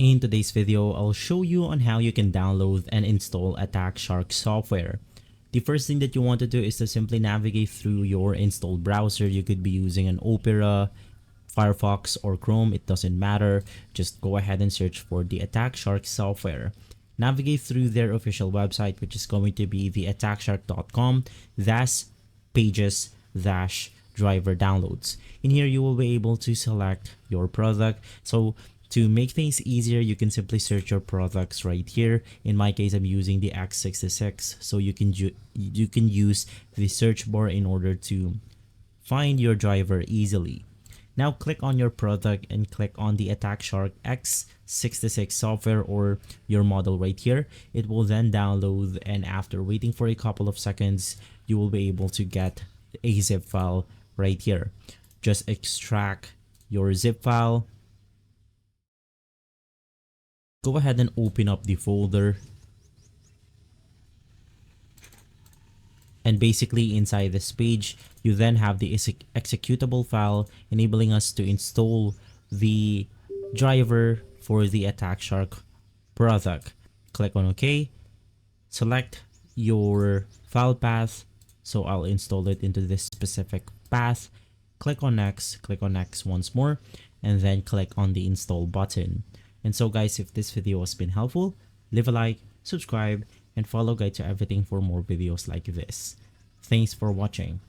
In today's video, I'll show you on how you can download and install Attack Shark software. The first thing that you want to do is to simply navigate through your installed browser. You could be using an Opera, Firefox, or Chrome, it doesn't matter. Just go ahead and search for the Attack Shark software. Navigate through their official website, which is going to be the attackshark.com. That's pages-driver downloads. In here, you will be able to select your product. So to make things easier, you can simply search your products right here. In my case, I'm using the X66, so you can use the search bar in order to find your driver easily. Now click on your product and click on the Attack Shark X66 software or your model right here. It will then download, and after waiting for a couple of seconds, you will be able to get a zip file right here. Just extract your zip file. Go ahead and open up the folder. And basically inside this page, you then have the executable file enabling us to install the driver for the Attack Shark product. Click on OK. Select your file path. So I'll install it into this specific path. Click on next once more, and then click on the install button. And so guys, if this video has been helpful, leave a like, subscribe, and follow Guide to Everything for more videos like this. Thanks for watching.